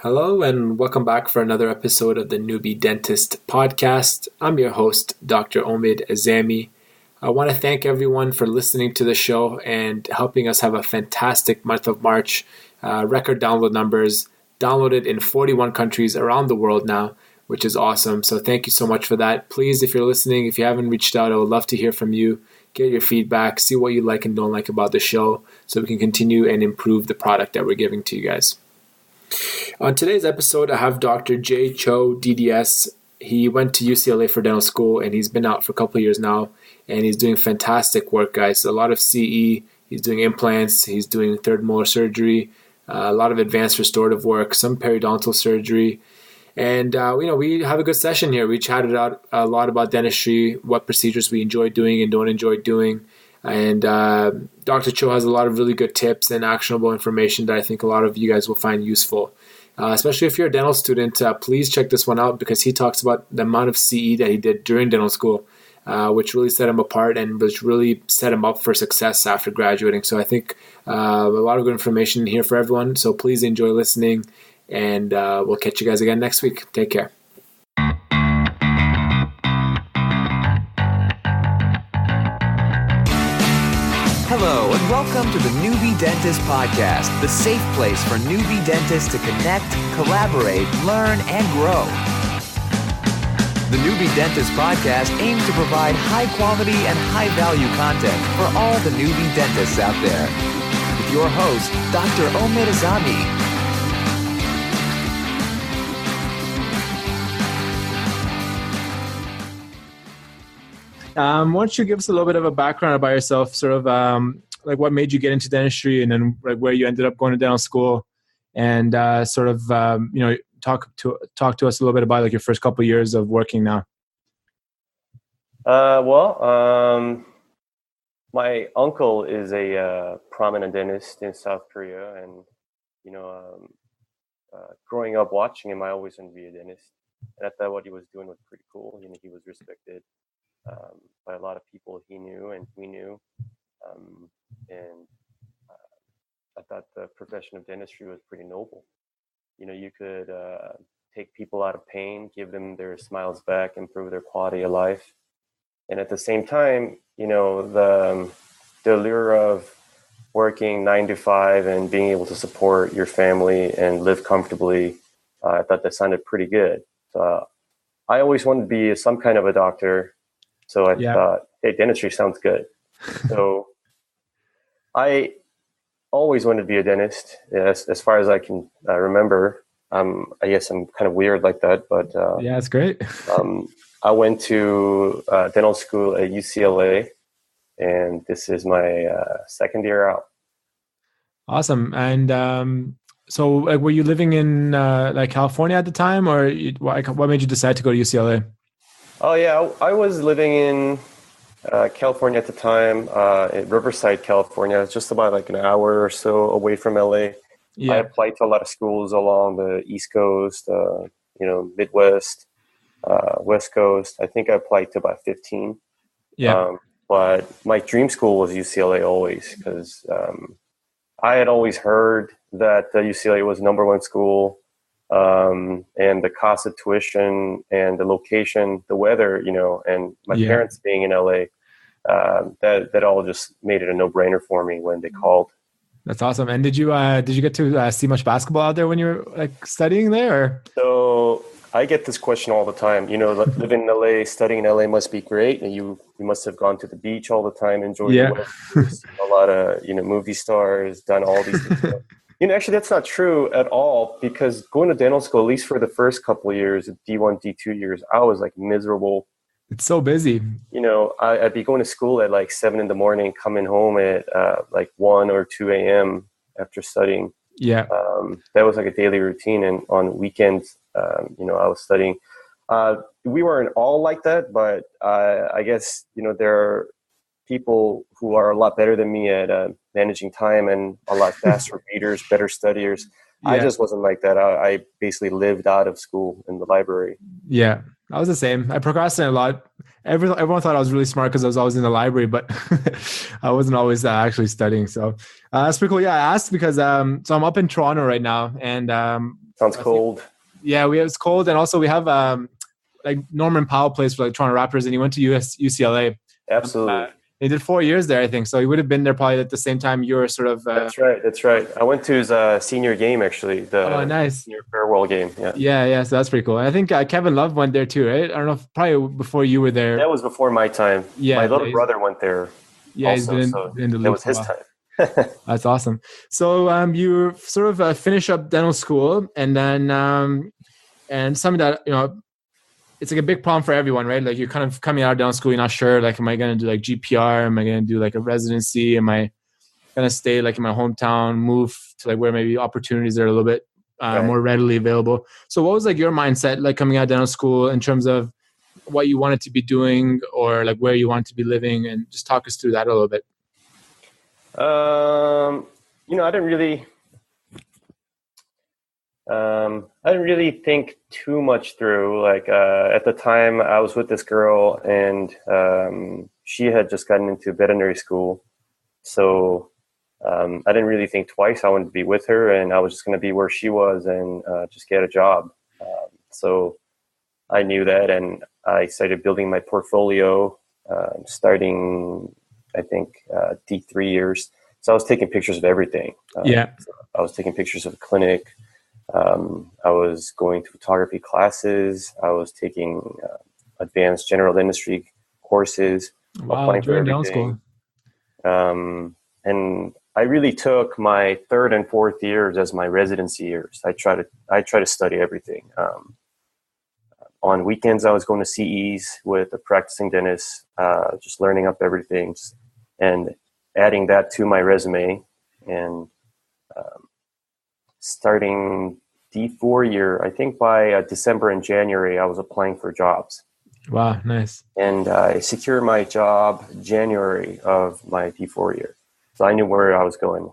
Hello and welcome back for another episode of the Newbie Dentist podcast. I'm your host, Dr. Omid Azami. I want to thank everyone for listening to the show and helping us have a fantastic month of March. Record download numbers, downloaded in 41 countries around the world now, which is awesome. So thank you so much for that. Please, if you're listening, if you haven't reached out, I would love to hear from you. Get your feedback, see what you like and don't like about the show so we can continue and improve the product that we're giving to you guys. On today's episode, I have Dr. J Cho, DDS. He went to UCLA for dental school, and he's been out for a couple of years now, and he's doing fantastic work, guys. A lot of CE, he's doing implants, he's doing third molar surgery, a lot of advanced restorative work, some periodontal surgery, and we have a good session here. We chatted out a lot about dentistry, what procedures we enjoy doing and don't enjoy doing. And Dr. Cho has a lot of really good tips and actionable information that I think a lot of you guys will find useful. Especially if you're a dental student, please check this one out because he talks about the amount of CE that he did during dental school, which really set him apart and which really set him up for success after graduating. So I think a lot of good information here for everyone. So please enjoy listening, and we'll catch you guys again next week. Take care. Hello, and welcome to the Newbie Dentist Podcast, the safe place for newbie dentists to connect, collaborate, learn, and grow. The Newbie Dentist Podcast aims to provide high-quality and high-value content for all the newbie dentists out there. With your host, Dr. Omid Azami. Why don't you give us a little bit of a background about yourself, sort of like what made you get into dentistry and then like where you ended up going to dental school, and talk to us a little bit about like your first couple of years of working now. My uncle is a prominent dentist in South Korea, and growing up watching him, I always wanted to be a dentist, and I thought what he was doing was pretty cool. He was respected by a lot of people he knew and we knew. I thought the profession of dentistry was pretty noble. You could take people out of pain, give them their smiles back, improve their quality of life. And at the same time, the allure of working 9 to 5 and being able to support your family and live comfortably, I thought that sounded pretty good. So I always wanted to be some kind of a doctor. So I thought, hey, dentistry sounds good. So I always wanted to be a dentist, as far as I can remember. I guess I'm kind of weird like that, but yeah, that's great. I went to dental school at UCLA, and this is my second year out. Awesome. And so, like, were you living in like California at the time, or what made you decide to go to UCLA? Oh, yeah. I was living in California at the time, in Riverside, California. It's just about like an hour or so away from LA. Yeah. I applied to a lot of schools along the East Coast, Midwest, West Coast. I think I applied to about 15. Yeah. But my dream school was UCLA always, because I had always heard that UCLA was #1 school. And the cost of tuition and the location, the weather, and my parents being in LA, that all just made it a no-brainer for me when they called. That's awesome. And did you get to see much basketball out there when you were like studying there? Or? So I get this question all the time. Living in LA, studying in LA must be great, and you must have gone to the beach all the time, enjoyed the weather, a lot of movie stars, done all these things. Actually, that's not true at all, because going to dental school, at least for the first couple of years, D1, D2 years, I was like miserable. It's so busy. I'd be going to school at like 7 a.m, coming home at like 1 or 2 a.m. after studying. Yeah. That was like a daily routine. And on weekends, I was studying. We weren't all like that, but I guess, there are people who are a lot better than me at managing time and a lot faster readers, better studiers. Yeah. I just wasn't like that. I basically lived out of school in the library. Yeah, I was the same. I procrastinated a lot. Everyone thought I was really smart because I was always in the library, but I wasn't always actually studying. So that's pretty cool. Yeah, I asked because so I'm up in Toronto right now, and Sounds cold. Yeah, it's cold, and also we have like Norman Powell plays for like Toronto Raptors, and he went to UCLA. Absolutely. He did 4 years there, I think. So he would have been there probably at the same time you were sort of. That's right. I went to his senior game, actually. Nice. Senior farewell game. Yeah. So that's pretty cool. I think Kevin Love went there too, right? I don't know, probably before you were there. That was before my time. Yeah. My little brother went there. Yeah, also, he's been in the league. It was his time. That's awesome. So you sort of finish up dental school, and then and something that it's like a big problem for everyone, right? Like you're kind of coming out of dental school, you're not sure, like, am I going to do like GPR? Am I going to do like a residency? Am I going to stay like in my hometown, move to like where maybe opportunities are a little bit more readily available? So what was like your mindset, like coming out of dental school in terms of what you wanted to be doing or like where you wanted to be living, and just talk us through that a little bit. I didn't really think too much through. Like at the time, I was with this girl, and she had just gotten into veterinary school, so I didn't really think twice. I wanted to be with her, and I was just going to be where she was and just get a job. So I knew that, and I started building my portfolio, starting, I think, D3 years. So I was taking pictures of everything. I was taking pictures of the clinic. I was going to photography classes. I was taking advanced general dentistry courses. Wow, during dental school. And I really took my third and fourth years as my residency years. I try to study everything. On weekends, I was going to CEs with a practicing dentist, just learning up everything and adding that to my resume. And starting D4 year, I think by December and January, I was applying for jobs. Wow, nice. And I secured my job January of my D4 year. So I knew where I was going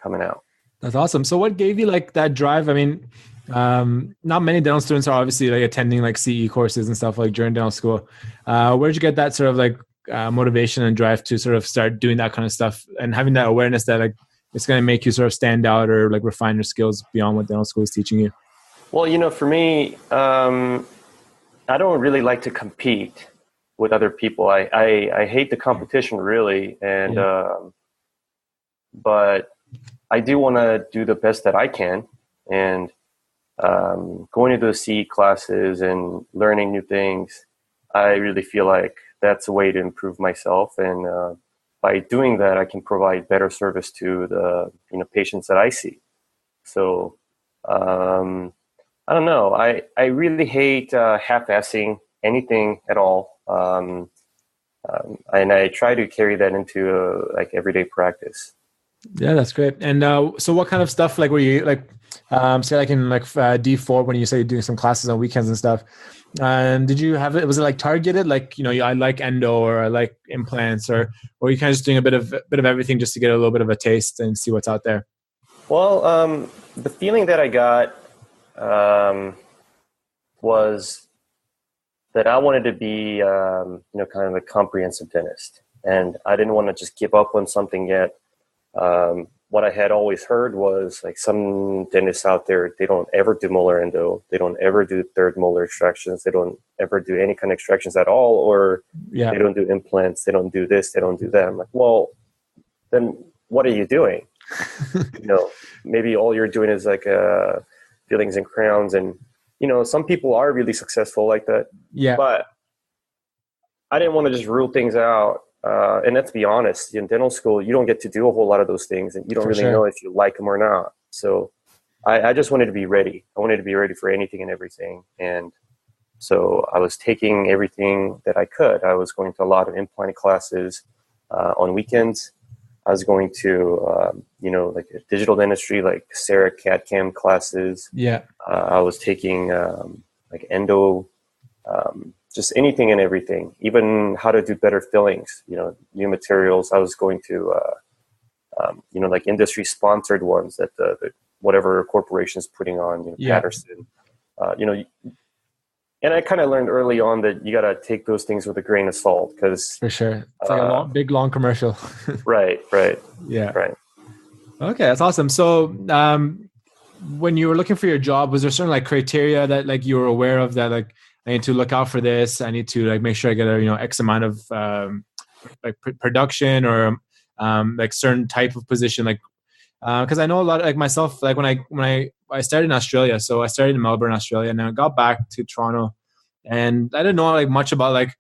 coming out. That's awesome. So what gave you like that drive? I mean, not many dental students are obviously like attending like CE courses and stuff like during dental school. Where'd you get that sort of like motivation and drive to sort of start doing that kind of stuff and having that awareness that like it's going to make you sort of stand out or like refine your skills beyond what dental school is teaching you? Well, for me, I don't really like to compete with other people. I hate the competition really. And, but I do want to do the best that I can. And going into the CE classes and learning new things, I really feel like that's a way to improve myself. And by doing that, I can provide better service to the patients that I see. So I don't know. I really hate half-assing anything at all. And I try to carry that into like everyday practice. Yeah, that's great. And so what kind of stuff, like were you like, say like in like D4, when you say you're doing some classes on weekends and stuff, did you have it, was it like targeted? Like, I like endo or I like implants, or you kind of just doing a bit of everything just to get a little bit of a taste and see what's out there? Well, the feeling that I got was that I wanted to be, kind of a comprehensive dentist, and I didn't want to just give up on something yet. What I had always heard was like some dentists out there, they don't ever do molar endo. They don't ever do third molar extractions. They don't ever do any kind of extractions at all, or they don't do implants. They don't do this. They don't do that. I'm like, well, then what are you doing? Maybe all you're doing is like fillings and crowns. And, some people are really successful like that. Yeah. But I didn't want to just rule things out. And let's be honest, in dental school, you don't get to do a whole lot of those things, and you don't really know if you like them or not. So I just wanted to be ready. I wanted to be ready for anything and everything. And so I was taking everything that I could. I was going to a lot of implant classes on weekends. I was going to, like digital dentistry, like CEREC, CAD/CAM classes. Yeah. I was taking like endo, just anything and everything, even how to do better fillings, new materials. I was going to, like industry sponsored ones that the whatever corporation is putting on, Patterson, and I kind of learned early on that you got to take those things with a grain of salt, because for sure it's like a big long commercial. Right. Yeah. Right. Okay, that's awesome. So when you were looking for your job, was there certain like criteria that like you were aware of that like I need to look out for this? I need to like make sure I get a X amount of like production or like certain type of position, like because I know a lot like myself, like when I started in Australia, so I started in Melbourne, Australia, and then I got back to Toronto, and I didn't know like much about like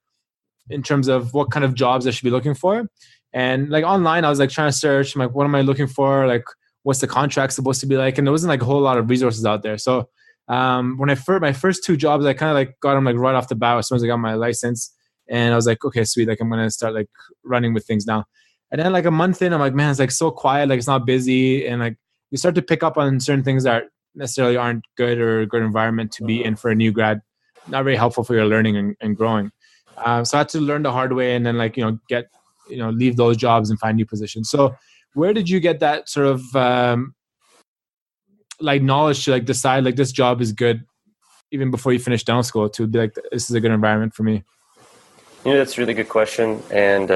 in terms of what kind of jobs I should be looking for, and like online I was like trying to search like what am I looking for, like what's the contract supposed to be like, and there wasn't like a whole lot of resources out there. So when my first two jobs, I kind of like got them like right off the bat as soon as I got my license, and I was like, okay, sweet, like I'm gonna start like running with things now. And then like a month in, I'm like, man, it's like so quiet, like it's not busy, and like you start to pick up on certain things that necessarily aren't good or a good environment to be in for a new grad, not very helpful for your learning and growing. So I had to learn the hard way, and then like leave those jobs and find new positions. So where did you get that sort of like knowledge to like decide like this job is good even before you finish dental school, to be like, this is a good environment for me? That's a really good question. And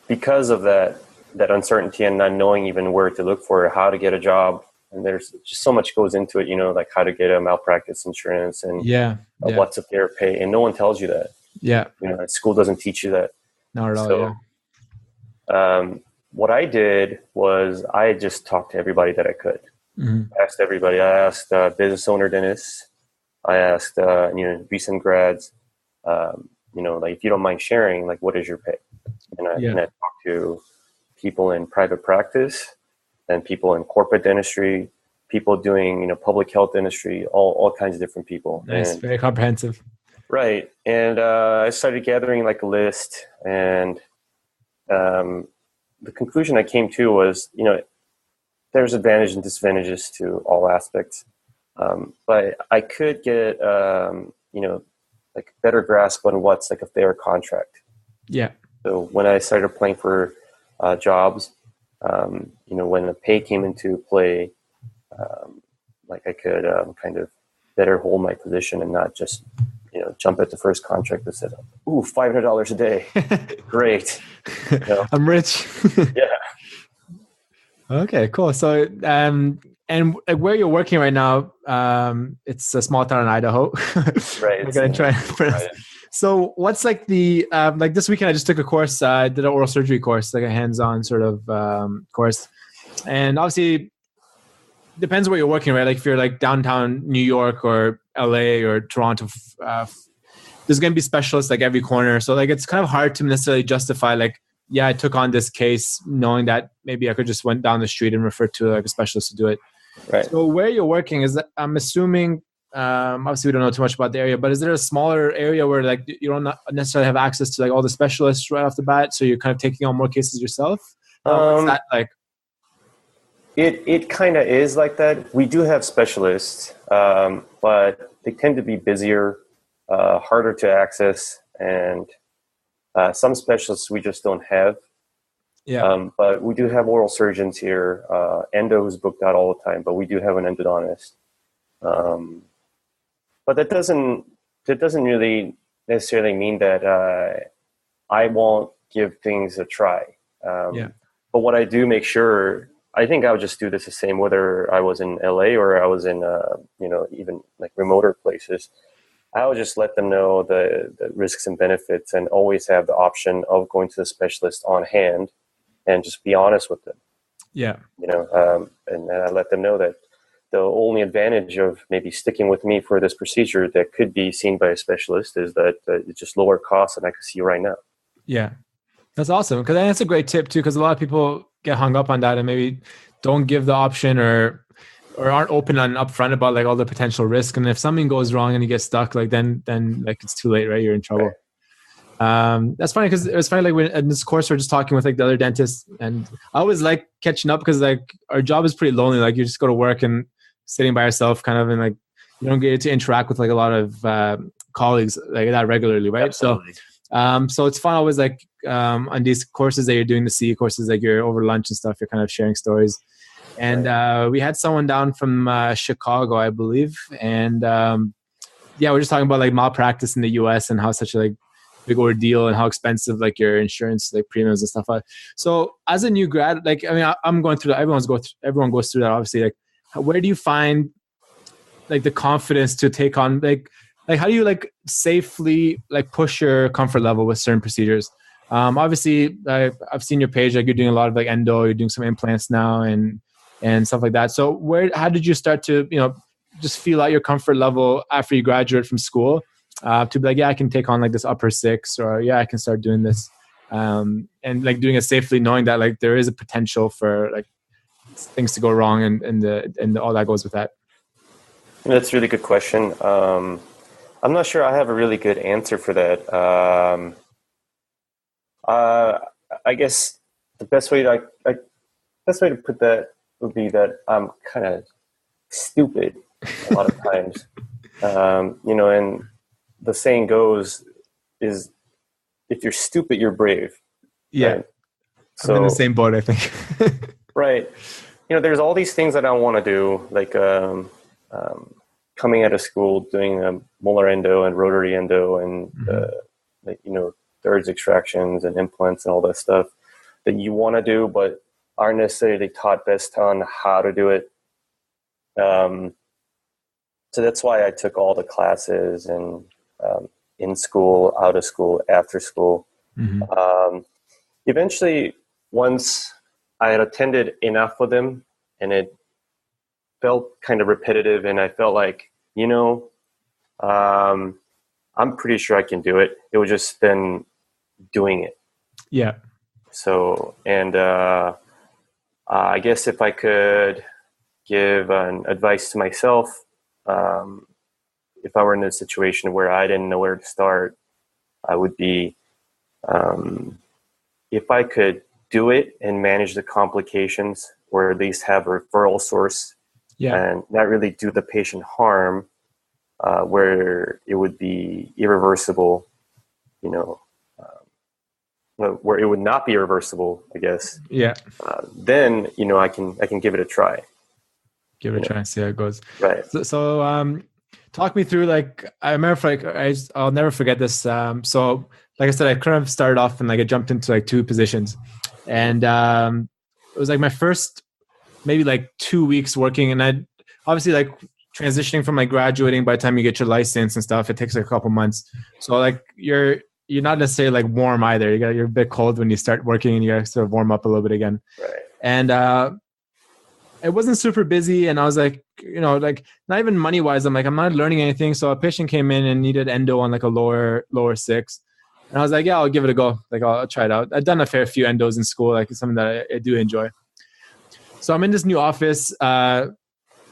because of that uncertainty and not knowing even where to look for, how to get a job, and there's just so much goes into it, like how to get a malpractice insurance and what's a fair pay, and no one tells you that. Yeah. School doesn't teach you that. Not at all. So, what I did was I just talked to everybody that I could. Mm-hmm. I asked everybody. I asked business owner dentists. I asked recent grads. Like if you don't mind sharing, like what is your pay? And I talked to people in private practice and people in corporate dentistry, people doing public health dentistry, all kinds of different people. Nice, very comprehensive. Right, and I started gathering like a list, and the conclusion I came to was, there's advantages and disadvantages to all aspects, but I could get like better grasp on what's like a fair contract. Yeah. So when I started applying for jobs, when the pay came into play, like I could kind of better hold my position and not just jump at the first contract that said, "Ooh, $500 a day, great, I'm rich." Yeah. Okay, cool. So, and like where you're working right now, it's a small town in Idaho. Right. We're gonna try. Right. So, what's like the like this weekend? I just took a course. I did an oral surgery course, like a hands-on sort of course, and obviously depends where you're working, right? Like if you're like downtown New York or LA or Toronto, there's gonna be specialists like every corner. So like it's kind of hard to necessarily justify like, yeah, I took on this case knowing that maybe I could just went down the street and refer to like a specialist to do it. Right. So where you're working is that, I'm assuming, obviously we don't know too much about the area, but is there a smaller area where like you don't necessarily have access to like all the specialists right off the bat? So you're kind of taking on more cases yourself? What's that like? It kind of is like that. We do have specialists, but they tend to be busier, harder to access, and some specialists we just don't have. Yeah. But we do have oral surgeons here. Endo is booked out all the time, but we do have an endodontist. But that doesn't really necessarily mean that I won't give things a try. But what I do make sure, I think I would just do this the same whether I was in LA or I was in even like remoter places. I would just let them know the risks and benefits, and always have the option of going to the specialist on hand, and just be honest with them. Yeah. And I let them know that the only advantage of maybe sticking with me for this procedure that could be seen by a specialist is that it's just lower cost than I can see right now. Yeah. That's awesome. Because that's a great tip too, because a lot of people get hung up on that and maybe don't give the option or aren't open and upfront about like all the potential risk. And if something goes wrong and you get stuck, like then like it's too late, right? You're in trouble. Right. That's funny because it was funny, like when in this course we're just talking with like the other dentists, and I always like catching up because like our job is pretty lonely. Like you just go to work and sitting by yourself kind of, and like you don't get to interact with like a lot of colleagues like that regularly, right? Absolutely. So it's fun always like on these courses that you're doing, the CE courses, like you're over lunch and stuff, you're kind of sharing stories. And we had someone down from Chicago, I believe. And we're just talking about like malpractice in the US and how such a like big ordeal and how expensive like your insurance like premiums and stuff are. So as a new grad, like I mean, I'm going through that. Everyone goes through that, obviously. Like, where do you find like the confidence to take on like how do you like safely like push your comfort level with certain procedures? Obviously I've seen your page, like you're doing a lot of like endo, you're doing some implants now and stuff like that. So how did you start to, just feel out your comfort level after you graduate from school, to be like, yeah, I can take on like this upper six, or yeah, I can start doing this, and like doing it safely, knowing that like there is a potential for like things to go wrong and all that goes with that. That's a really good question. I'm not sure I have a really good answer for that. I guess the best way to put that would be that I'm kind of stupid a lot of times. And the saying goes is, if you're stupid, you're brave. Yeah. Right? I'm in the same boat, I think. Right. There's all these things that I want to do, like coming out of school, doing molar endo and rotary endo and, thirds extractions and implants and all that stuff that you want to do, but aren't necessarily taught best on how to do it. So that's why I took all the classes and in school, out of school, after school. Mm-hmm. Eventually, once I had attended enough of them and it felt kind of repetitive and I felt like, I'm pretty sure I can do it. It was just then doing it. Yeah. So, and I guess if I could give an advice to myself, if I were in a situation where I didn't know where to start, I would be, if I could do it and manage the complications, or at least have a referral source, and not really do the patient harm, where it would be irreversible, where it would not be reversible, I guess. Yeah. Then, I can give it a try. Give it a try and see how it goes. Right. So talk me through, like, I remember I'll never forget this. So like I said, I kind of started off and like I jumped into like 2 positions, and it was like my first maybe like 2 weeks working, and I obviously like transitioning from like graduating, by the time you get your license and stuff, it takes like a couple months. So like you're not necessarily like warm either. You're a bit cold when you start working, and you gotta sort of warm up a little bit again. Right. And it wasn't super busy, and I was like, like not even money wise, I'm like, I'm not learning anything. So a patient came in and needed endo on like a lower 6, and I was like, yeah, I'll give it a go. Like I'll try it out. I've done a fair few endos in school. Like it's something that I do enjoy. So I'm in this new office.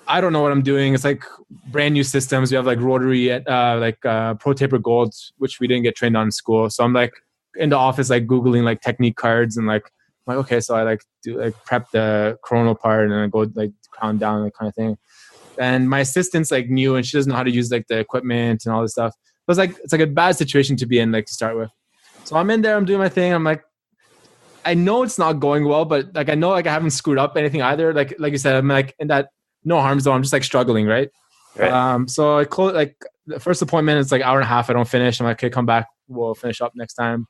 I don't know what I'm doing. It's like brand new systems. We have like rotary, Pro Taper Gold, which we didn't get trained on in school. So I'm like in the office, like Googling like technique cards, and like, I'm like, okay, so I like do like prep the coronal part and then I go like crown down, that kind of thing. And my assistant's like new and she doesn't know how to use like the equipment and all this stuff. It's like a bad situation to be in, like, to start with. So I'm in there, I'm doing my thing. I'm like, I know it's not going well, but like I know like I haven't screwed up anything either. Like you said, I'm like in that no harm zone. I'm just like struggling, right? So I close, like the first appointment, it's like 1.5 hours. I don't finish. I'm like, okay, come back. We'll finish up next time.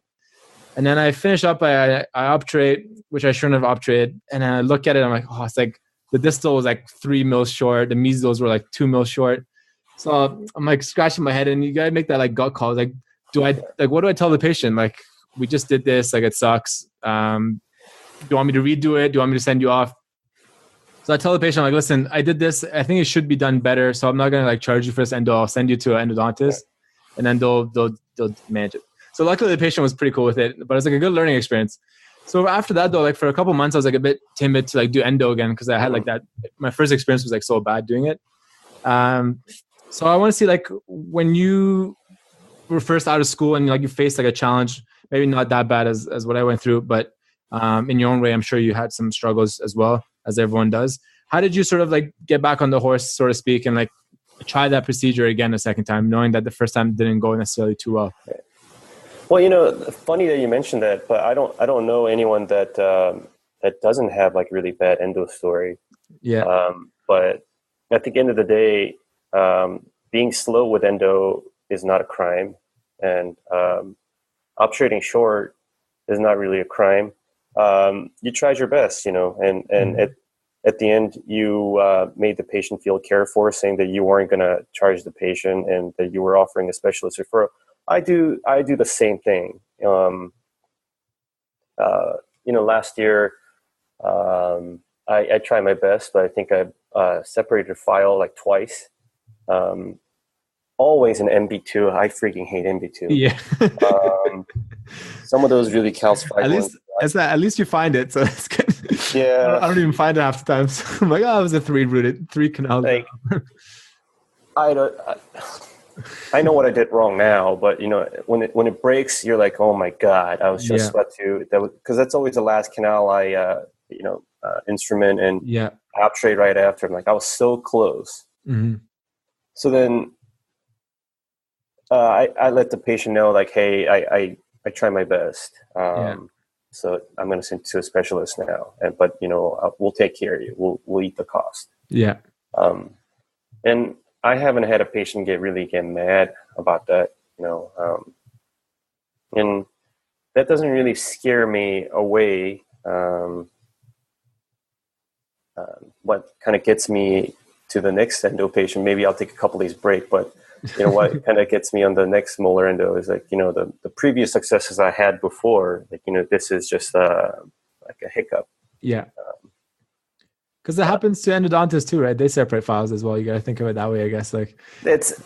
And then I finish up. I obturate, which I shouldn't have obturated. And then I look at it. I'm like, oh, it's like the distal was like 3 mils short. The mesials were like 2 mils short. So I'm like scratching my head, and you gotta make that like gut call. Like, what do I tell the patient? Like, we just did this. Like, it sucks. Do you want me to redo it? Do you want me to send you off? So I tell the patient, I'm like, listen, I did this. I think it should be done better. So I'm not going to like charge you for this endo. I'll send you to an endodontist, and then they'll manage it. So luckily the patient was pretty cool with it, but it's like a good learning experience. So after that though, like for a couple months, I was like a bit timid to like do endo again, because I had like that. My first experience was like so bad doing it. So I want to see, like, when you were first out of school and like you faced like a challenge, maybe not that bad as what I went through, but in your own way, I'm sure you had some struggles as well, as everyone does. How did you sort of like get back on the horse, so to speak, and like try that procedure again a second time, knowing that the first time didn't go necessarily too well? Well, funny that you mentioned that, but I don't know anyone that that doesn't have like really bad endo story. Yeah. But at the end of the day, being slow with endo is not a crime, and obturating short is not really a crime. You tried your best, and at the end, you made the patient feel cared for, saying that you weren't going to charge the patient and that you were offering a specialist referral. I do the same thing. Last year, I tried my best, but I think I separated file like twice. Always an MB2. I freaking hate MB2. Yeah. Some of those really calcified. At least you find it, so it's good. Yeah. I don't even find it half the time. So I'm like, it was a 3 canals. Like, I know what I did wrong now, but when it breaks, you're like, oh my God, I was just about to, because that's always the last canal I instrument and obturate right after. I'm like, I was so close. Mm-hmm. So then I let the patient know, like, hey, I try my best. So I'm going to send to a specialist now, but we'll take care of you. We'll eat the cost. Yeah. And I haven't had a patient get mad about that, and that doesn't really scare me away. What kind of gets me to the next endo patient, maybe I'll take a couple days break, but what kind of gets me on the next molar endo is like, the previous successes I had before, like, this is just like a hiccup. Yeah. Because it happens to endodontists too, right? They separate files as well. You got to think of it that way, I guess. Like,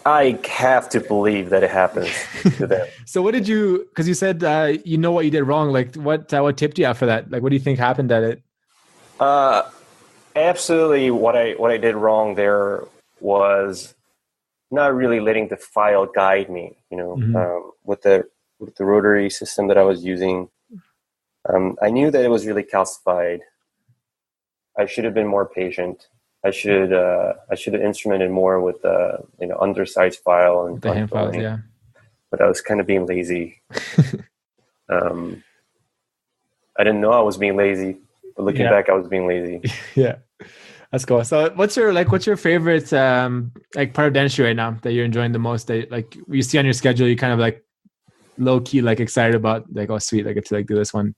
I have to believe that it happens to them. So what did you, because you said, what you did wrong. Like what tipped you out for that? Like, what do you think happened at it? Absolutely. What I did wrong there was not really letting the file guide me, with the rotary system that I was using. I knew that it was really calcified. I should have been more patient. I should have instrumented more with the undersized file and the hand files, yeah. But I was kind of being lazy. I didn't know I was being lazy, but looking back, I was being lazy. Yeah, that's cool. So, what's your favorite part of dentistry right now that you're enjoying the most? That like you see on your schedule, you kind of like low key like excited about, like, oh sweet, I get to like do this one.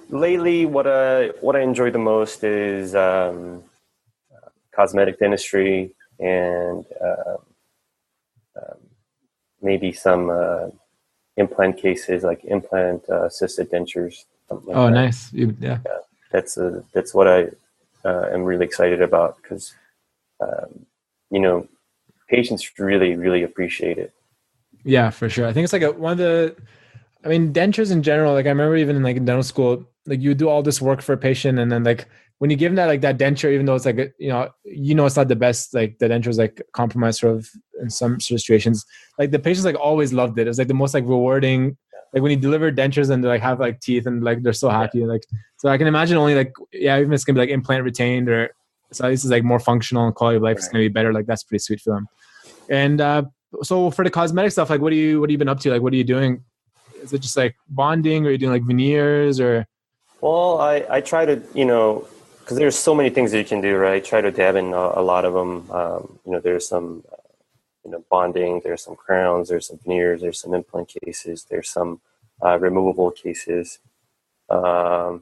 Lately, what I enjoy the most is cosmetic dentistry and maybe some implant cases, like implant assisted dentures. Like that. Nice. Yeah. That's what I am really excited about because patients really, really appreciate it. Yeah, for sure. I think it's like dentures in general, like I remember even in like in dental school, like you do all this work for a patient, and then like when you give them that denture, even though it's like it's not the best, like the denture is like compromised sort of in some situations, like the patients like always loved it. It was like the most like rewarding, like when you deliver dentures and they like have like teeth and like they're so happy. And like, so I can imagine only like, even it's gonna be like implant retained, or so this is like more functional and quality of life is gonna be better. Like that's pretty sweet for them. And so for the cosmetic stuff, like what have you been up to? Like what are you doing? Is it just like bonding, or are you doing like veneers, or? Well, I try to, because there's so many things that you can do, right? I try to dab in a lot of them. There's some, bonding, there's some crowns, there's some veneers, there's some implant cases, there's some removable cases. I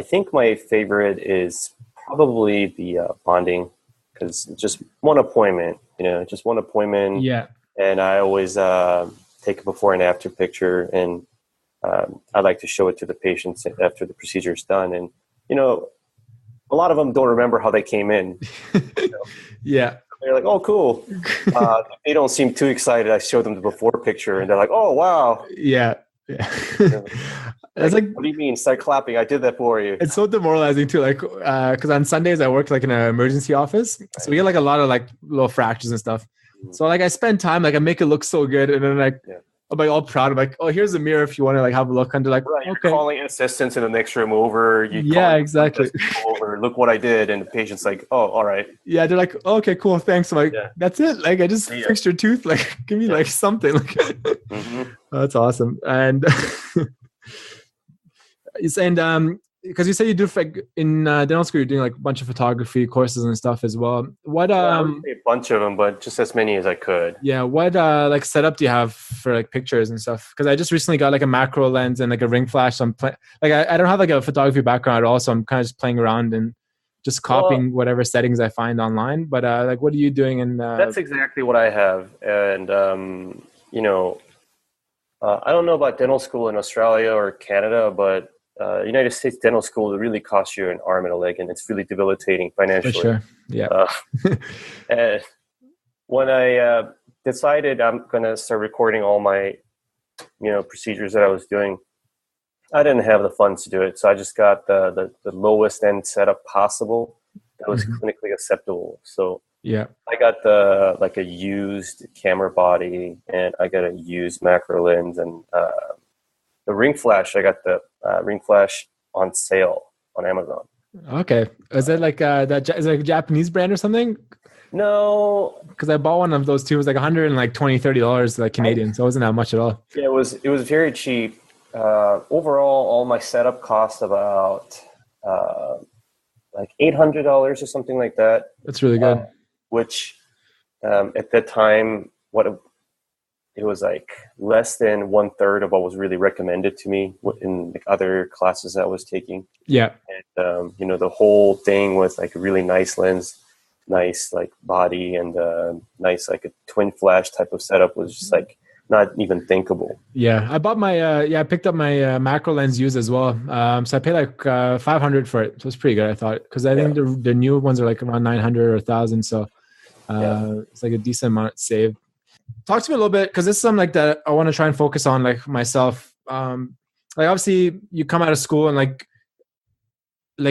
think my favorite is probably the bonding, because just one appointment. Yeah. And I always take a before and after picture, and I like to show it to the patients after the procedure is done. And, a lot of them don't remember how they came in. Yeah. They're like, oh, cool. They don't seem too excited. I show them the before picture, and they're like, oh, wow. Yeah. It's like, what do you mean? Start clapping. I did that for you. It's so demoralizing too. Like, because on Sundays I work like in an emergency office, so we get like a lot of like little fractures and stuff. So like I spend time, like I make it look so good, and then like I'm like all proud. I'm like, oh, here's a mirror if you want to like have a look. And they're like, right, okay. You're calling assistants in the next room over. Exactly. Over. Look what I did, and the patient's like, oh, all right. Yeah, they're like, oh, okay, cool, thanks. I'm like, that's it. Like I just fixed your tooth. Like, give me like something. Like, that's awesome. And you're saying, because you said you do in dental school, you're doing like a bunch of photography courses and stuff as well. What I would say a bunch of them, but just as many as I could. Yeah, what like setup do you have for like pictures and stuff? Because I just recently got like a macro lens and like a ring flash. So I don't have like a photography background at all, so I'm kind of just playing around and just copying whatever settings I find online. But like, what are you doing? And that's exactly what I have. And I don't know about dental school in Australia or Canada, but United States dental school really costs you an arm and a leg, and it's really debilitating financially. For sure. Yeah. And when I decided I'm going to start recording all my, procedures that I was doing, I didn't have the funds to do it. So I just got the lowest end setup possible that was clinically acceptable. So yeah, I got a used camera body, and I got a used macro lens, and the ring flash. I got the ring flash on sale on Amazon. Okay, is it like is it a Japanese brand or something? No, because I bought one of those too. It was like $120-$30 like Canadian, so it wasn't that much at all. Yeah, it was very cheap. Overall, all my setup cost about like $800 or something like that. That's really good. Which at that time, it was like less than 1/3 of what was really recommended to me in like other classes that I was taking. Yeah, and the whole thing was like a really nice lens, nice like body, and nice like a twin flash type of setup was just like not even thinkable. Yeah, I bought my I picked up my macro lens used as well. So I paid like $500 for it. So it's pretty good, I thought, because I think the new ones are like around $900 or $1,000. So it's like a decent amount saved. Talk to me a little bit, because this is something like that I want to try and focus on, like myself. Like obviously you come out of school and like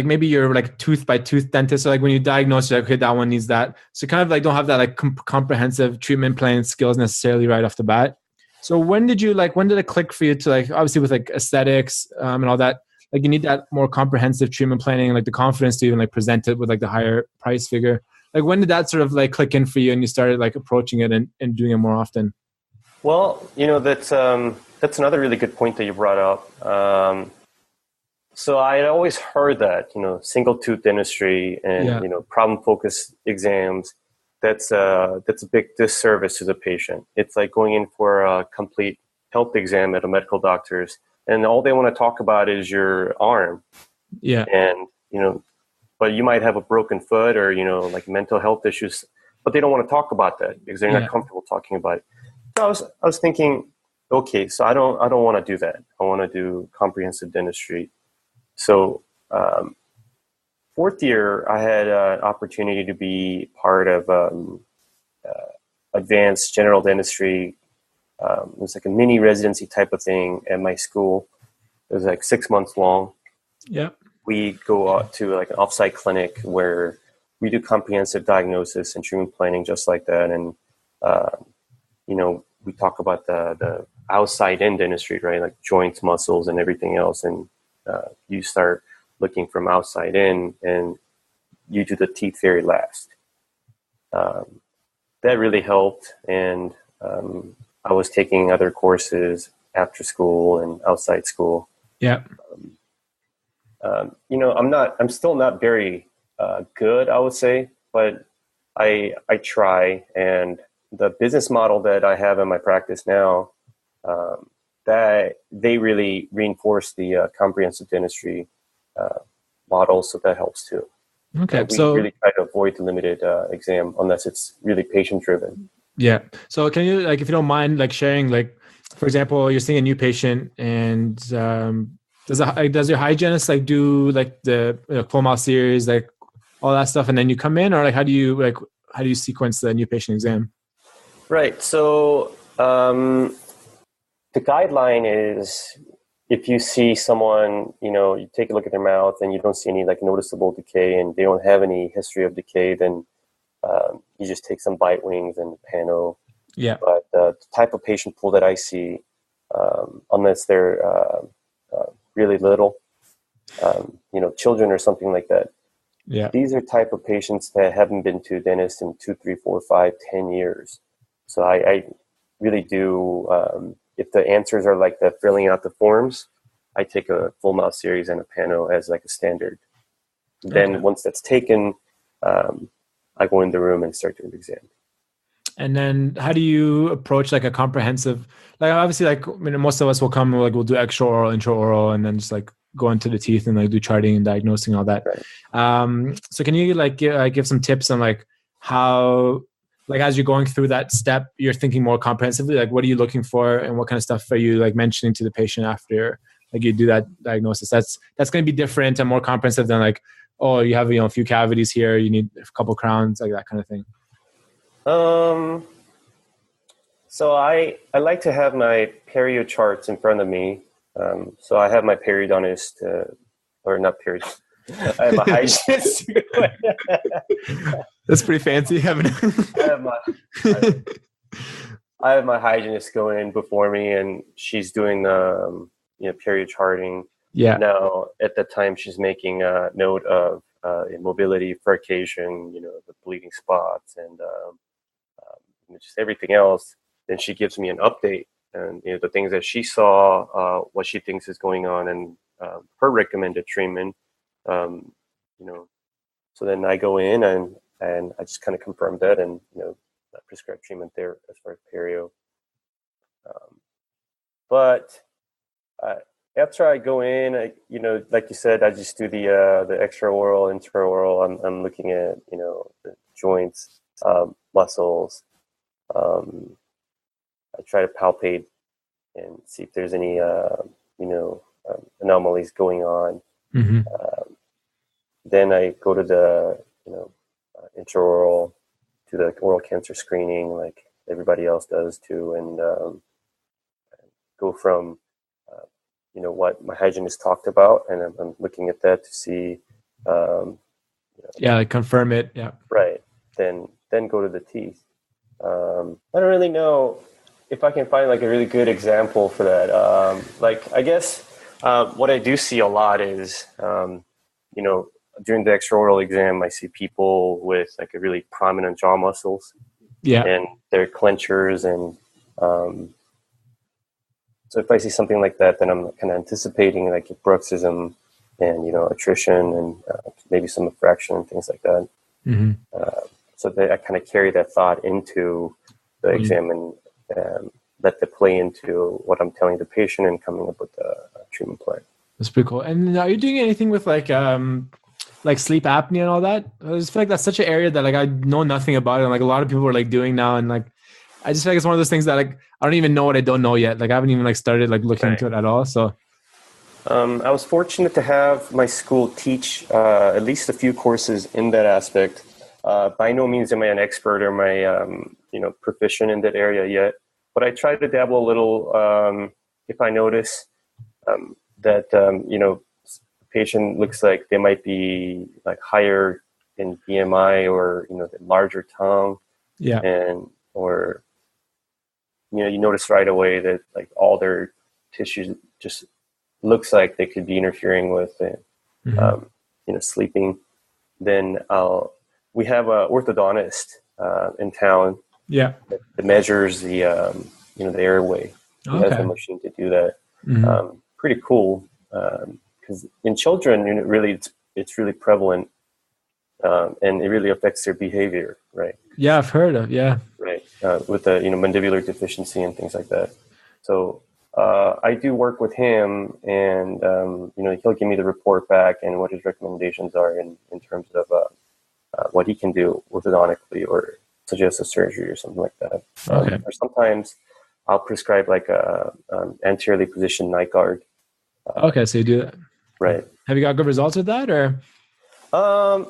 maybe you're like tooth by tooth dentist. So like when you diagnose, you're like, okay, that one needs that. So you kind of like don't have that like comprehensive treatment plan skills necessarily right off the bat. So when did it click for you to like, obviously with like aesthetics and all that, like you need that more comprehensive treatment planning and like the confidence to even like present it with like the higher price figure. Like when did that sort of like click in for you and you started like approaching it and doing it more often? Well, that's another really good point that you brought up. So I had always heard that, single tooth dentistry and, problem focused exams, that's a big disservice to the patient. It's like going in for a complete health exam at a medical doctor's, and all they want to talk about is your arm. Yeah. And, but you might have a broken foot or, like mental health issues, but they don't want to talk about that because they're not comfortable talking about it. So I was thinking, okay, so I don't want to do that. I want to do comprehensive dentistry. So, fourth year, I had an opportunity to be part of advanced general dentistry. It was like a mini residency type of thing at my school. It was like 6 months long. Yeah. We go out to like an offsite clinic where we do comprehensive diagnosis and treatment planning just like that. And, we talk about the outside in dentistry, right? Like joints, muscles, and everything else. And you start looking from outside in, and you do the teeth very last. That really helped, and I was taking other courses after school and outside school. Yeah. I'm still not very good, I would say, but I try. And the business model that I have in my practice now, that they really reinforce the comprehensive dentistry model, so that helps too. Okay, we really try to avoid the limited exam unless it's really patient driven. Yeah. So can you, like, if you don't mind, like sharing, like, for example, you're seeing a new patient, and does your hygienist like do like the full mouth series, like all that stuff, and then you come in, or like how do you sequence the new patient exam? Right. So the guideline is, if you see someone, you take a look at their mouth and you don't see any like noticeable decay and they don't have any history of decay, then you just take some bite wings and pano. Yeah. But the type of patient pool that I see, unless they're really little, children or something like that. Yeah. These are type of patients that haven't been to a dentist in 2, 3, 4, 5, 10 years. So I really do, if the answers are like the filling out the forms, I take a full mouth series and a pano as like a standard. Then once that's taken, I go in the room and start doing the exam. And then how do you approach like a comprehensive, like obviously like, I mean, most of us will come and like, we'll do extraoral, intraoral, and then just like go into the teeth and like do charting and diagnosing and all that. Right. So can you like give some tips on like how, like as you're going through that step, you're thinking more comprehensively, like what are you looking for and what kind of stuff are you like mentioning to the patient after like you do that diagnosis? That's going to be different and more comprehensive than like, oh, you have, a few cavities here, you need a couple crowns, like that kind of thing. So I like to have my perio charts in front of me. So I have my periodontist, or not periodontist, I have my hygienist. That's pretty fancy. I have my hygienist going in before me, and she's doing the perio charting. Yeah. Now at the time she's making a note of immobility, furcation, the bleeding spots, and just everything else. Then she gives me an update and the things that she saw, what she thinks is going on, and her recommended treatment. So then I go in and I just kind of confirm that and prescribe treatment there as far as perio. But after I go in, like you said, I just do the extraoral, intraoral. I'm looking at the joints, muscles. I try to palpate and see if there's any anomalies going on. Mm-hmm. Then I go to the intraoral, to the oral cancer screening like everybody else does too, and go from what my hygienist talked about, and I'm looking at that to see like confirm it. Yeah, right. Then go to the teeth. I don't really know if I can find like a really good example for that. I guess what I do see a lot is during the extraoral exam, I see people with like a really prominent jaw muscles. Yeah. And they're clenchers, and so if I see something like that, then I'm kind of anticipating like a bruxism and attrition and maybe some effraction and things like that. Mm-hmm. So I kind of carry that thought into the exam and let that play into what I'm telling the patient and coming up with a treatment plan. That's pretty cool. And are you doing anything with like sleep apnea and all that? I just feel like that's such an area that like I know nothing about it, and like a lot of people are like doing now, and like I just feel like it's one of those things that like I don't even know what I don't know yet. Like I haven't even like started like looking into it at all. So I was fortunate to have my school teach at least a few courses in that aspect. By no means am I an expert or my proficient in that area yet, but I try to dabble a little if I notice that the patient looks like they might be like higher in BMI or the larger tongue, or you notice right away that like all their tissues just looks like they could be interfering with sleeping. Then we have a orthodontist in town. Yeah, that measures the the airway. He has a machine to do that. Mm-hmm. Pretty cool because in children, it's really prevalent, and it really affects their behavior, right? Yeah, I've heard of right with the mandibular deficiency and things like that. So I do work with him, and he'll give me the report back and what his recommendations are in terms of what he can do orthodontically or suggest a surgery or something like that. Or sometimes I'll prescribe like a anteriorly positioned night guard. So you do that, right? Have you got good results with that, or?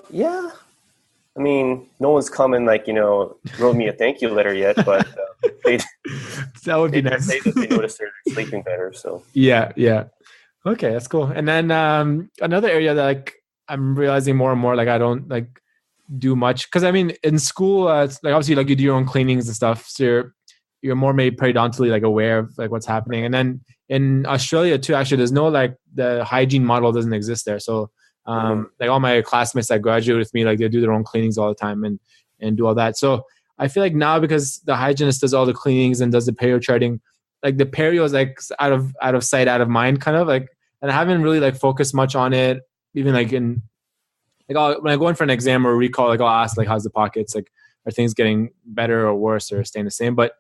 Yeah. I mean, no one's come and wrote me a thank you letter yet, but that would be nice. They notice they're sleeping better. So yeah. Okay, that's cool. And then another area that like I'm realizing more and more, like I don't like do much because I mean in school, it's like obviously like you do your own cleanings and stuff, so you're more maybe periodontally like aware of like what's happening. And then in Australia too, actually, there's no like the hygiene model doesn't exist there. So like all my classmates that graduate with me, like they do their own cleanings all the time and do all that. So I feel like now because the hygienist does all the cleanings and does the perio charting, like the perio is like out of sight, out of mind kind of like. and I haven't really like focused much on it. Even like in like when I go in for an exam or recall, like I'll ask like, how's the pockets? Like, are things getting better or worse or staying the same? But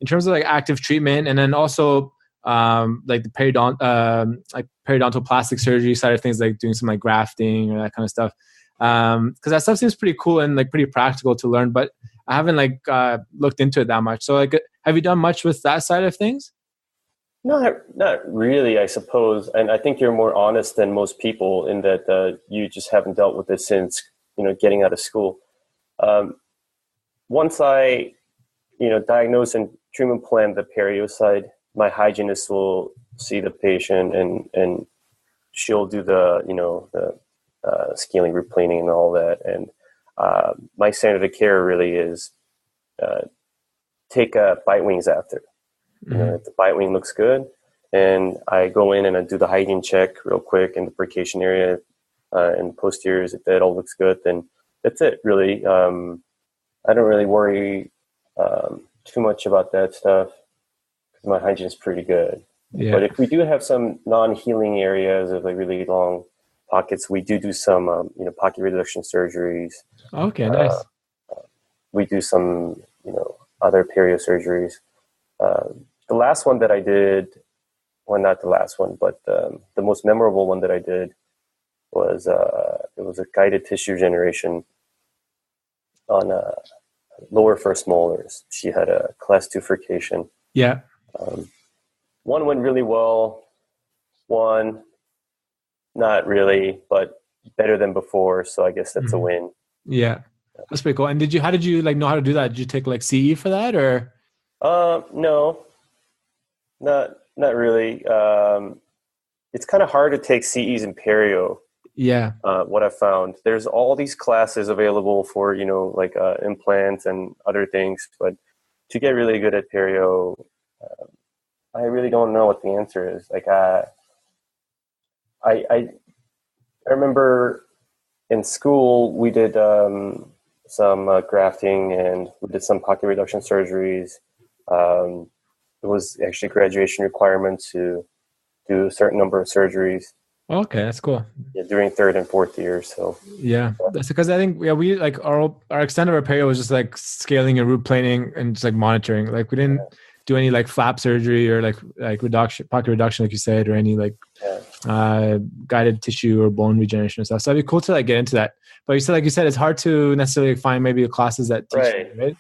in terms of like active treatment, and then also like the periodontal plastic surgery side of things, like doing some like grafting or that kind of stuff. Because that stuff seems pretty cool and like pretty practical to learn, but I haven't like looked into it that much. So like, have you done much with that side of things? Not really, I suppose. And I think you're more honest than most people in that you just haven't dealt with it since, getting out of school. Once I, diagnose and treatment plan the perio side, my hygienist will see the patient and she'll do the scaling, replaning, and all that. And my standard of care really is take bite wings after. If the bite wing looks good, and I go in and I do the hygiene check real quick in the deprecation area and posteriors. If that all looks good, then that's it, really. I don't really worry too much about that stuff because my hygiene is pretty good. Yeah. But if we do have some non-healing areas of like really long pockets, we do some pocket reduction surgeries. Okay, nice. We do some other perio surgeries. The last one that I did, well, not the last one, but the most memorable one that I did was it was a guided tissue regeneration on lower first molars. She had a class 2 furcation. Yeah. One went really well. One, not really, but better than before. So I guess that's a win. Yeah, that's pretty cool. And how did you like know how to do that? Did you take like CE for that or? No, not really. It's kind of hard to take CEs in perio. Yeah. What I found, there's all these classes available for, like implants and other things, but to get really good at perio, I really don't know what the answer is. Like, I remember in school we did some grafting and we did some pocket reduction surgeries. It was actually graduation requirement to do a certain number of surgeries. Okay, that's cool. Yeah, during 3rd and 4th year. So yeah, that's because I think we like our extent of our perio was just like scaling and root planing and just like monitoring. Like we didn't do any like flap surgery or like reduction, pocket reduction, like you said, or any like guided tissue or bone regeneration and stuff. So it'd be cool to like get into that. But you said it's hard to necessarily find maybe classes that teach you, right?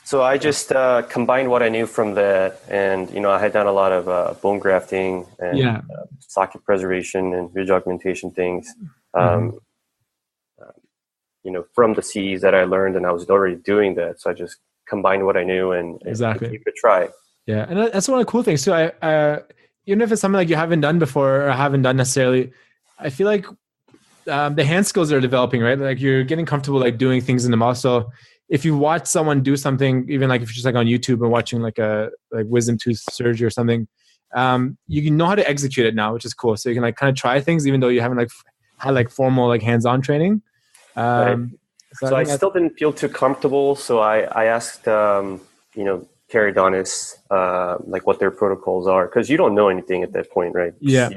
So I just combined what I knew from that, and I had done a lot of bone grafting and socket preservation and ridge augmentation things. From the CEs that I learned, and I was already doing that, so I just combined what I knew and gave it a try. Yeah, and that's one of the cool things too. I even if it's something like you haven't done before or haven't done necessarily, I feel like the hand skills are developing, right? Like you're getting comfortable like doing things in the mouth. So if you watch someone do something, even like if you're just like on YouTube and watching like a wisdom tooth surgery or something, you can know how to execute it now, which is cool. So you can like kind of try things even though you haven't like had like formal like hands-on training. Right. So I still didn't feel too comfortable. So I asked, periodontists, like what their protocols are, because you don't know anything at that point, right? Yeah.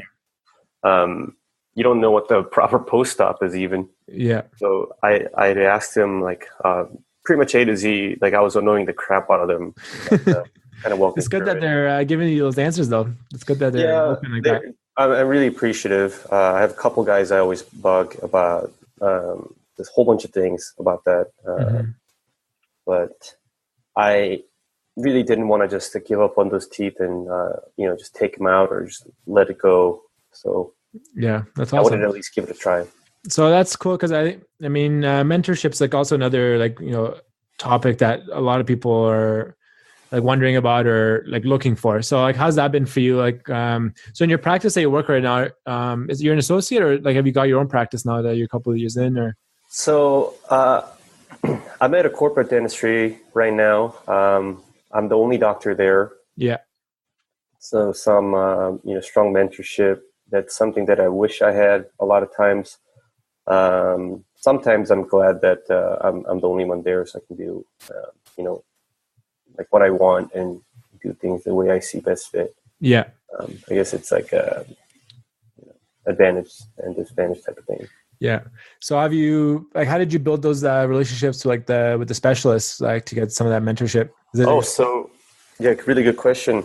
You don't know what the proper post-op is even. Yeah. So I asked them like pretty much A to Z. Like I was annoying the crap out of them. Kind of walking. It's good that they're giving you those answers, though. It's good that they're open like that. I'm really appreciative. I have a couple guys I always bug about this whole bunch of things about that. But I really didn't want to just give up on those teeth and just take them out or just let it go. So yeah, that's awesome. I wanted to at least give it a try. So that's cool because I mean mentorship's like also another like topic that a lot of people are like wondering about or like looking for. So like how's that been for you? Like so in your practice that you work right now, is you're an associate or like have you got your own practice now that you're a couple of years in or? So I'm at a corporate dentistry right now. I'm the only doctor there. Yeah. So some strong mentorship. That's something that I wish I had a lot of times. Sometimes I'm glad that I'm the only one there, so I can do like what I want and do things the way I see best fit. Yeah. I guess it's like advantage and disadvantage type of thing. Yeah. So have you, like, how did you build those relationships with the specialists, like, to get some of that mentorship? Really good question.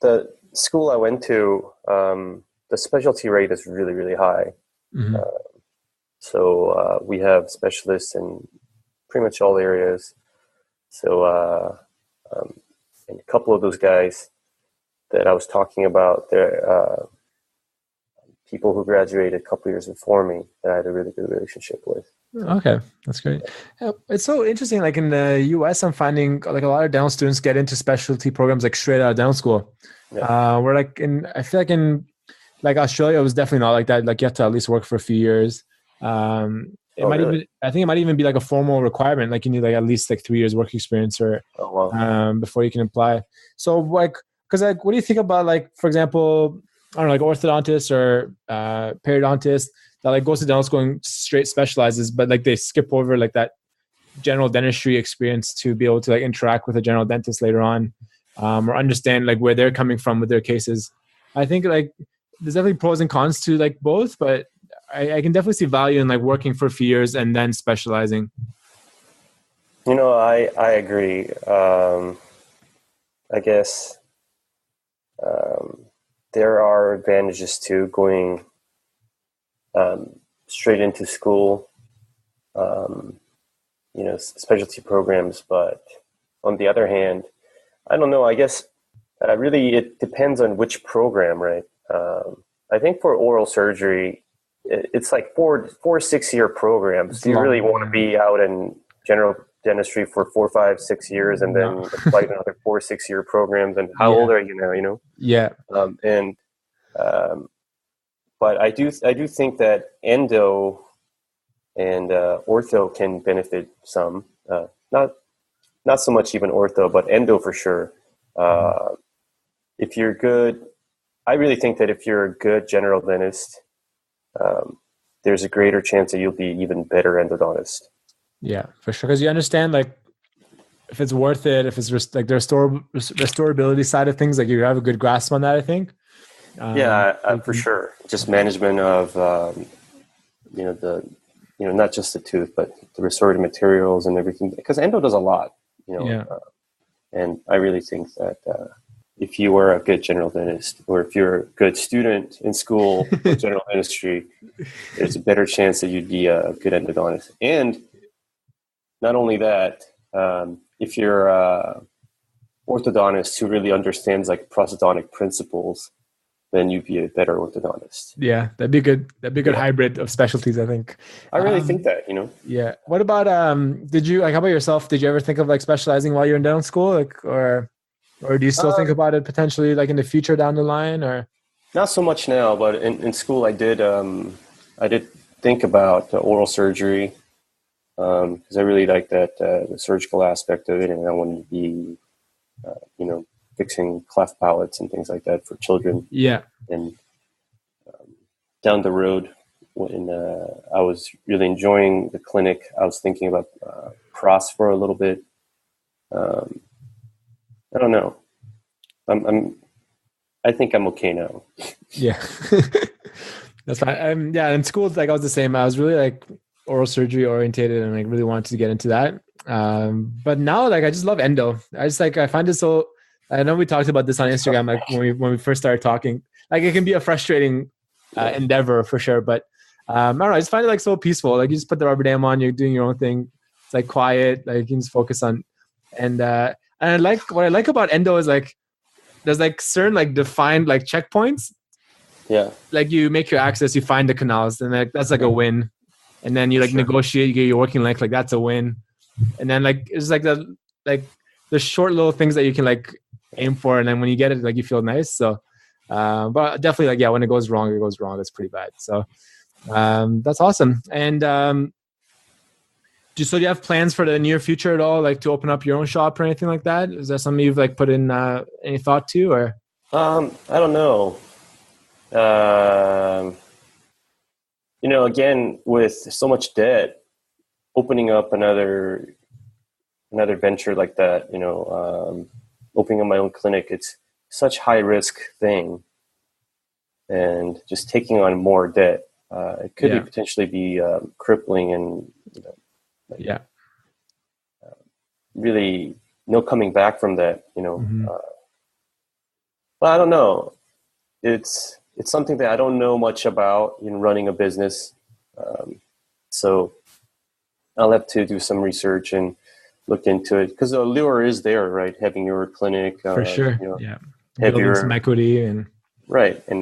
The school I went to, the specialty rate is really, really high. Mm-hmm. So we have specialists in pretty much all areas. So and a couple of those guys that I was talking about, they're people who graduated a couple years before me that I had a really good relationship with. Okay, that's great. It's so interesting. Like in the US, I'm finding like a lot of dental students get into specialty programs like straight out of dental school. Yeah. Where I feel like in like Australia, it was definitely not like that. Like you have to at least work for a few years. I think it might even be like a formal requirement. Like you need like at least like 3 years work experience or before you can apply. So like, because like, what do you think about like, for example, I don't know, like orthodontist or periodontists that like goes to dental school and straight specializes, but like they skip over like that general dentistry experience to be able to like interact with a general dentist later on, or understand like where they're coming from with their cases. I think like there's definitely pros and cons to like both, but I can definitely see value in like working for a few years and then specializing. You know, I agree. I guess there are advantages to going straight into school, specialty programs. But on the other hand, I don't know. I guess really it depends on which program, right? I think for oral surgery, it's like 4 6 year programs. Do you really want to be out in general dentistry for 4 5 6 years and then apply another 4 6 year programs? And how old are you now? You know? Yeah. But I do think that endo and ortho can benefit some. Not so much even ortho, but endo for sure. If you're good, I really think that if you're a good general dentist, there's a greater chance that you'll be even better endodontist. Yeah, for sure. Because you understand, like, if it's worth it, if it's like the restorability side of things, like you have a good grasp on that, I think. For sure. Just management of, not just the tooth, but the restorative materials and everything. Because endo does a lot, and I really think that if you were a good general dentist, or if you're a good student in school for general dentistry, there's a better chance that you'd be a good endodontist. And not only that, if you're an orthodontist who really understands like prosthodontic principles, then you'd be a better orthodontist. Yeah, that'd be good. That'd be a good hybrid of specialties, I think. I really think that, Yeah. What about how about yourself? Did you ever think of like specializing while you're in dental school, like, or do you still think about it potentially like in the future down the line, or? Not so much now, but in school I did think about oral surgery because I really like that the surgical aspect of it, and I wanted to be fixing cleft palates and things like that for children. Yeah. And down the road, when I was really enjoying the clinic, I was thinking about pros for a little bit. I don't know. I think I'm okay now. Yeah. That's fine. In school, like I was the same. I was really like oral surgery orientated and like really wanted to get into that. But now like I just love endo. I find it so, I know we talked about this on Instagram, like when we first started talking, like it can be a frustrating endeavor for sure. But I don't know, I just find it like so peaceful. Like you just put the rubber dam on, you're doing your own thing. It's like quiet, like you can just focus on, and I like, what I like about endo is like, there's like certain like defined like checkpoints. Yeah. Like you make your access, you find the canals, and like that's like a win. And then you like negotiate, you get your working length, like that's a win. And then like it's like the short little things that you can like aim for, and then when you get it, like you feel nice. So but definitely like when it goes wrong, it's pretty bad. So that's awesome. And do you have plans for the near future at all, like to open up your own shop or anything like that? Is that something you've like put in any thought to, or? I don't know. Again, with so much debt, opening up another venture like that, opening up my own clinic, it's such high risk thing. and just taking on more debt, it could potentially be crippling, and really no coming back from that. But I don't know. It's something that I don't know much about in running a business, so I'll have to do some research and look into it, because the allure is there, right? Having your clinic, for sure, building some equity and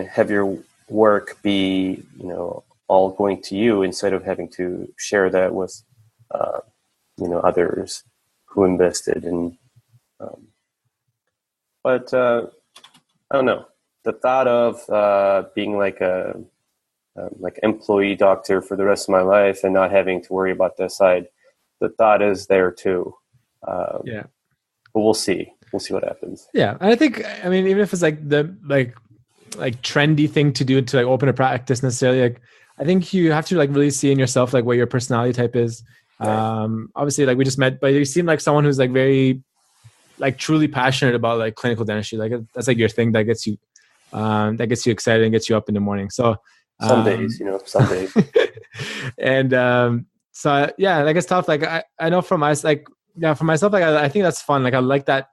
have your work be all going to you, instead of having to share that with others who invested in. But I don't know. The thought of being like employee doctor for the rest of my life and not having to worry about that side, the thought is there too. But we'll see. We'll see what happens. Yeah, and I think, I mean, even if it's like the like trendy thing to do to like open a practice necessarily, like I think you have to like really see in yourself like what your personality type is. Obviously, like we just met, but you seem like someone who's like very like truly passionate about like clinical dentistry. Like that's like your thing that gets you excited and gets you up in the morning. So some days. And so yeah, like it's tough. Like I know for myself, like I think that's fun. Like I like that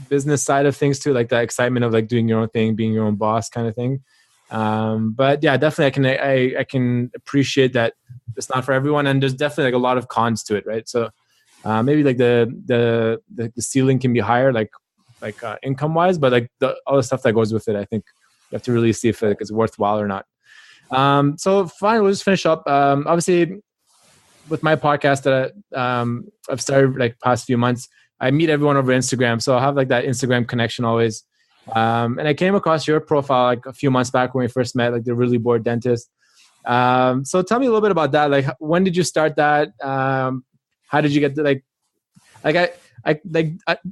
business side of things too, like the excitement of like doing your own thing, being your own boss kind of thing. But yeah, definitely I can appreciate that it's not for everyone, and there's definitely like a lot of cons to it, right? So maybe like the ceiling can be higher, like income wise, but like all the stuff that goes with it, I think you have to really see if it's worthwhile or not. So fine, we'll just finish up. Obviously with my podcast that I've started like past few months, I meet everyone over Instagram. So I'll have like that Instagram connection always. And I came across your profile like a few months back when we first met, like the Really Bored Dentist. So tell me a little bit about that. Like, when did you start that? How did you get to I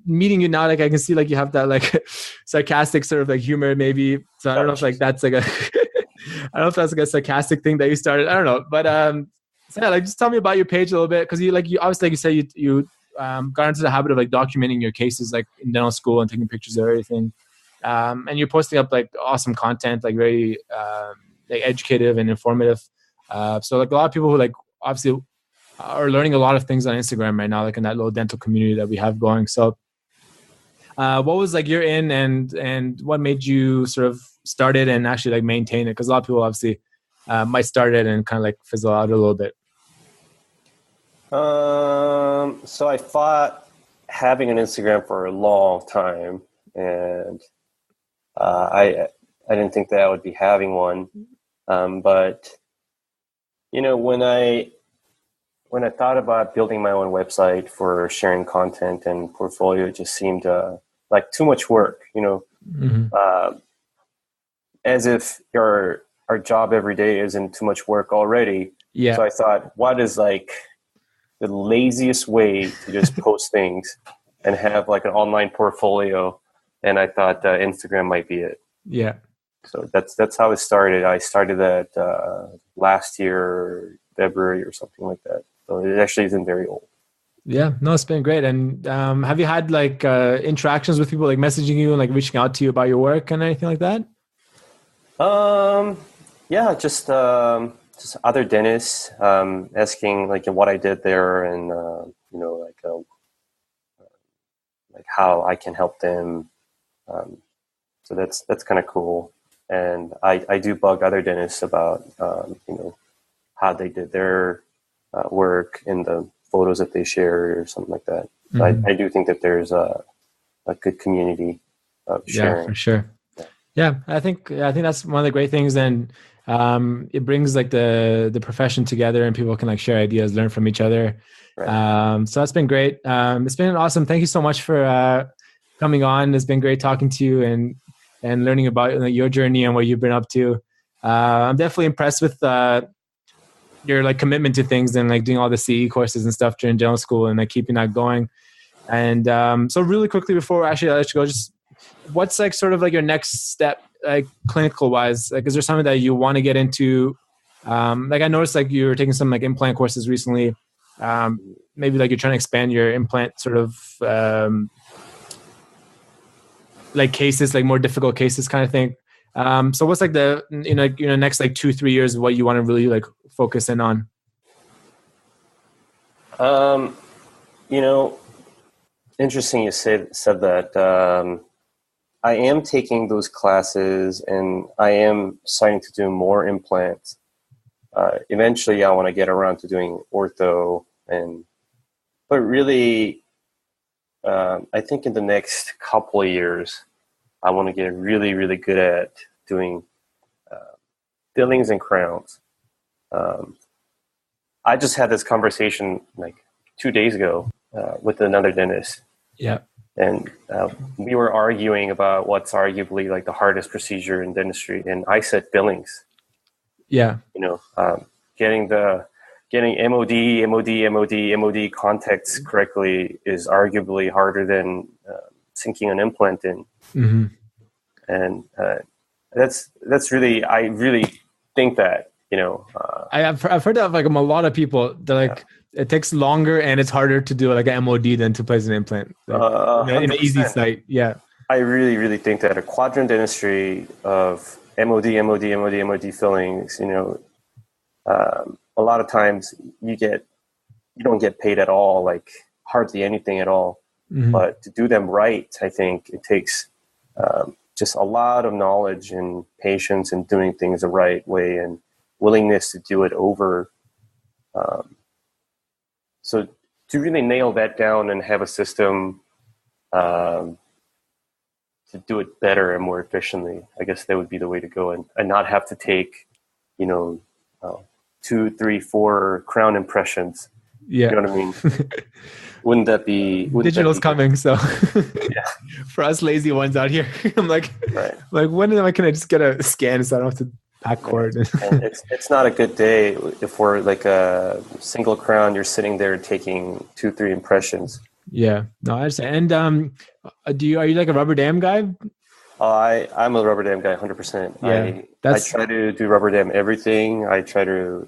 meeting you now, like I can see like you have that like sarcastic sort of like humor maybe. So I don't know if like that's like I don't know if that's like a sarcastic thing that you started. I don't know. But so yeah, like just tell me about your page a little bit, because you obviously, like you said, you got into the habit of like documenting your cases like in dental school and taking pictures of everything. And you're posting up like awesome content, like very like educative and informative. So like a lot of people who like obviously are learning a lot of things on Instagram right now, like in that little dental community that we have going. So what was like your in and what made you sort of start it and actually like maintain it? Because a lot of people obviously might start it and kind of like fizzle out a little bit. So I fought having an Instagram for a long time, and I didn't think that I would be having one. But when I thought about building my own website for sharing content and portfolio, it just seemed like too much work, as if our job every day isn't too much work already. Yeah. So I thought, what is like the laziest way to just post things and have like an online portfolio? And I thought Instagram might be it. Yeah. So that's how it started. I started that last year, February or something like that. So it actually isn't very old. Yeah, no, it's been great. And have you had like interactions with people like messaging you and like reaching out to you about your work and anything like that? Yeah, just other dentists asking like what I did there, and like how I can help them. So that's kind of cool. And I do bug other dentists about how they did their work in the photos that they share or something like that. So I do think that there's a good community of sharing. Yeah, for sure. Yeah, I think that's one of the great things, and it brings like the profession together, and people can like share ideas, learn from each other. Right. So that's been great. It's been awesome. Thank you so much for coming on. It's been great talking to you and learning about your journey and what you've been up to. I'm definitely impressed with your like commitment to things and like doing all the CE courses and stuff during dental school and like keeping that going. And so really quickly before actually I let you go, just what's like sort of like your next step, like clinical wise? Like, is there something that you want to get into? Like I noticed like you were taking some like implant courses recently. Maybe like you're trying to expand your implant sort of like cases, like more difficult cases kind of thing. So what's like the next like 2-3 years, what you want to really like focus in on? Interesting you said that. I am taking those classes and I am starting to do more implants. Eventually I want to get around to doing ortho, but really, I think in the next couple of years, I want to get really, really good at doing fillings and crowns. I just had this conversation like 2 days ago with another dentist. Yeah. And we were arguing about what's arguably like the hardest procedure in dentistry. And I said fillings. Yeah. Getting MOD contacts correctly is arguably harder than sinking an implant in. Mm-hmm. And that's really, I really think that, I've heard that of like a lot of people that like it takes longer and it's harder to do like an MOD than to place an implant in an easy site. Yeah. I really, really think that a quadrant dentistry of MOD fillings, a lot of times you don't get paid at all, like hardly anything at all. Mm-hmm. But to do them right, I think it takes just a lot of knowledge and patience and doing things the right way and willingness to do it over. So to really nail that down and have a system to do it better and more efficiently, I guess that would be the way to go, and not have to take, 2, 3, 4 crown impressions. Yeah. You know what I mean? Wouldn't that be... Digital's coming, so yeah. For us lazy ones out here, I'm like, right. Like when can I just get a scan so I don't have to pack cord? And it's not a good day if for like a single crown, you're sitting there taking 2, 3 impressions. Yeah, no, I understand. And are you like a rubber dam guy? I'm a rubber dam guy, 100%. Yeah, I try to do rubber dam everything. I try to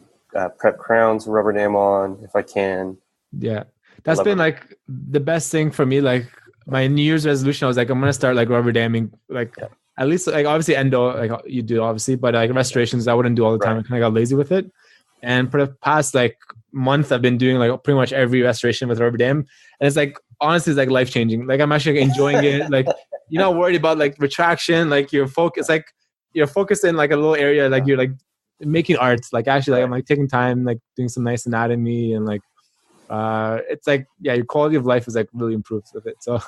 prep crowns, rubber dam on if I can. Yeah, that's been like the best thing for me. Like my New Year's resolution, I was like, I'm gonna start like rubber damming, like at least like obviously endo, like you do obviously, but like restorations, I wouldn't do all the time. I kind of got lazy with it. And for the past like month, I've been doing like pretty much every restoration with rubber dam, and it's like honestly, it's like life changing. Like I'm actually enjoying it. Like you're not worried about like retraction. Like you're focused in like a little area. Like you're like making art. Like actually, like I'm like taking time, like doing some nice anatomy, and like it's like your quality of life is like really improved with it. So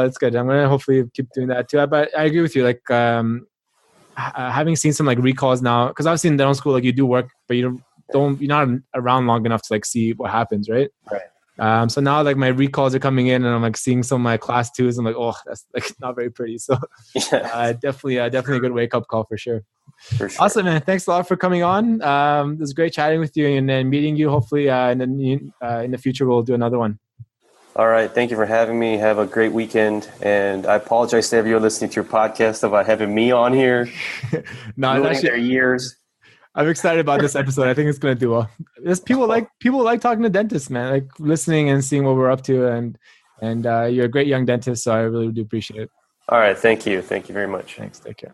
it's good. I'm gonna hopefully keep doing that too. But I agree with you. Like having seen some like recalls now, because obviously in dental school, like you do work, but you're not around long enough to like see what happens, right? Right. So now like my recalls are coming in, and I'm like seeing some of my class 2s. I'm like, oh, that's like not very pretty. So definitely a good wake up call for sure. Awesome, man. Thanks a lot for coming on. It was great chatting with you and then meeting you. Hopefully in the future we'll do another one. All right. Thank you for having me. Have a great weekend. And I apologize to everyone listening to your podcast about having me on here. No, actually, their years. I'm excited about this episode. I think it's going to do well. People like talking to dentists, man, like listening and seeing what we're up to. And you're a great young dentist. So I really do appreciate it. All right. Thank you. Thank you very much. Thanks. Take care.